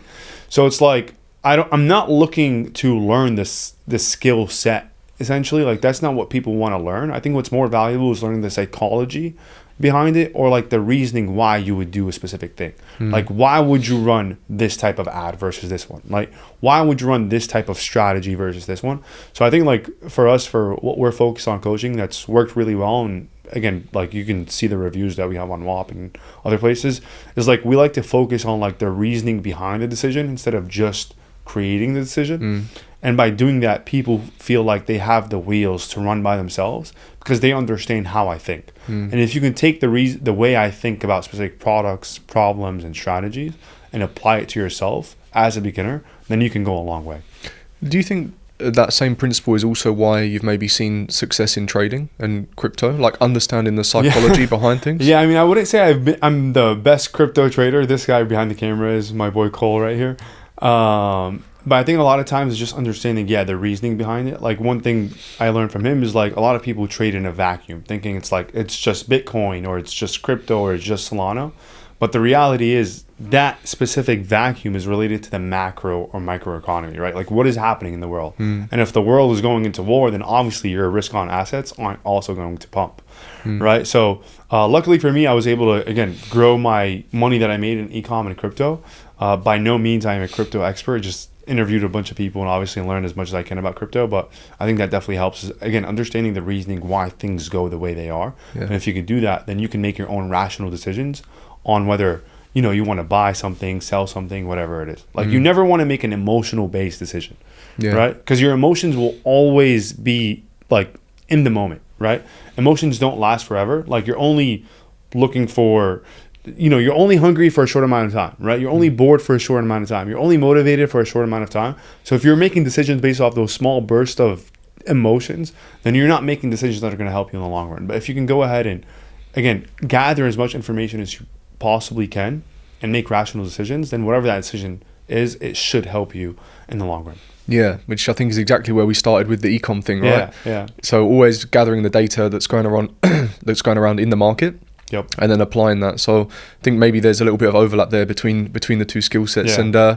Speaker 2: So it's like, I'm not looking to learn this skill set, essentially. Like, that's not what people want to learn. I think what's more valuable is learning the psychology behind it, or like the reasoning why you would do a specific thing. Like, why would you run this type of ad versus this one? Like, why would you run this type of strategy versus this one? So I think like for us, for what we're focused on coaching, that's worked really well. And again, like, you can see the reviews that we have on WAP and other places, is like we like to focus on like the reasoning behind the decision instead of just creating the decision. And by doing that, people feel like they have the wheels to run by themselves because they understand how I think. And if you can take the way I think about specific products, problems, and strategies and apply it to yourself as a beginner, then you can go a long way.
Speaker 1: Do you think that same principle is also why you've maybe seen success in trading and crypto, like understanding the psychology behind things?
Speaker 2: Yeah, I mean, I wouldn't say I'm the best crypto trader. This guy behind the camera is my boy Cole right here. But I think a lot of times it's just understanding, the reasoning behind it. Like, one thing I learned from him is like a lot of people trade in a vacuum, thinking it's like it's just Bitcoin or it's just crypto or it's just Solana. But the reality is that specific vacuum is related to the macro or micro economy, right? Like, what is happening in the world? And if the world is going into war, then obviously your risk on assets aren't also going to pump, right? So luckily for me, I was able to, again, grow my money that I made in ecom and crypto. By no means I am a crypto expert, just interviewed a bunch of people and obviously learned as much as I can about crypto. But I think that definitely helps, again, understanding the reasoning why things go the way they are. And if you can do that, then you can make your own rational decisions on whether, you know, you want to buy something, sell something, whatever it is. Like, you never want to make an emotional based decision, right? Because your emotions will always be like in the moment, right? Emotions don't last forever. Like, you're only looking for, you know, you're only hungry for a short amount of time, right? You're only bored for a short amount of time. You're only motivated for a short amount of time. So if you're making decisions based off those small bursts of emotions, then you're not making decisions that are going to help you in the long run. But if you can go ahead and, again, gather as much information as you possibly can and make rational decisions, then whatever that decision is, it should help you in the long run.
Speaker 1: Yeah, which I think is exactly where we started with the ecom thing, right?
Speaker 2: Yeah.
Speaker 1: So always gathering the data that's going around in the market.
Speaker 2: Yep.
Speaker 1: And then applying that. So I think maybe there's a little bit of overlap there between the two skill sets. And I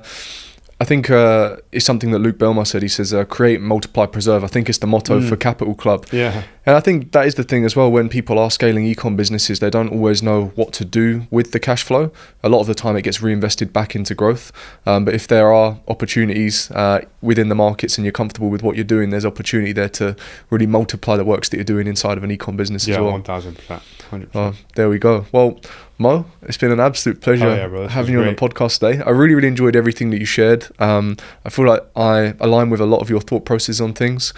Speaker 1: think it's something that Luke Belmar said. He says, create, multiply, preserve. I think it's the motto for Capital Club.
Speaker 2: Yeah.
Speaker 1: And I think that is the thing as well. When people are scaling ecom businesses, they don't always know what to do with the cash flow. A lot of the time it gets reinvested back into growth. But if there are opportunities within the markets and you're comfortable with what you're doing, there's opportunity there to really multiply the works that you're doing inside of an ecom business as well.
Speaker 2: 1000%. 100%.
Speaker 1: There we go. Well, Mo, it's been an absolute pleasure having you on the podcast today. I really enjoyed everything that you shared. I feel like I align with a lot of your thought process on things.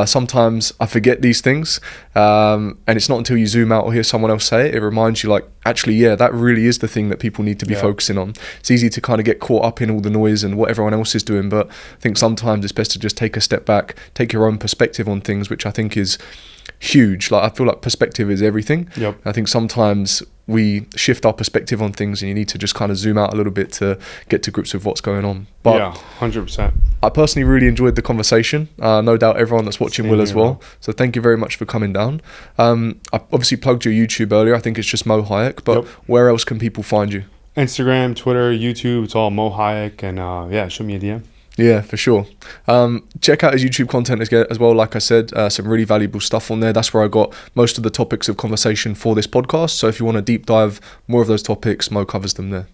Speaker 1: Sometimes I forget these things, and it's not until you zoom out or hear someone else say it, it reminds you like, actually, that really is the thing that people need to be focusing on. It's easy to kind of get caught up in all the noise and what everyone else is doing, but I think sometimes it's best to just take a step back, take your own perspective on things, which I think is huge. Like, I feel like perspective is everything.
Speaker 2: Yep.
Speaker 1: I think sometimes we shift our perspective on things, and you need to just kind of zoom out a little bit to get to grips with what's going on. But
Speaker 2: yeah, 100%.
Speaker 1: I personally really enjoyed the conversation. No doubt everyone that's watching
Speaker 2: Same
Speaker 1: will as
Speaker 2: here,
Speaker 1: well.
Speaker 2: bro.
Speaker 1: So thank you very much for coming down. I obviously plugged your YouTube earlier. I think it's just Moe Hayek, but where else can people find you?
Speaker 2: Instagram, Twitter, YouTube, it's all Moe Hayek, and shoot me a DM.
Speaker 1: Yeah, for sure. Check out his YouTube content as well. Like I said, some really valuable stuff on there. That's where I got most of the topics of conversation for this podcast. So if you want to deep dive more of those topics, Moe covers them there.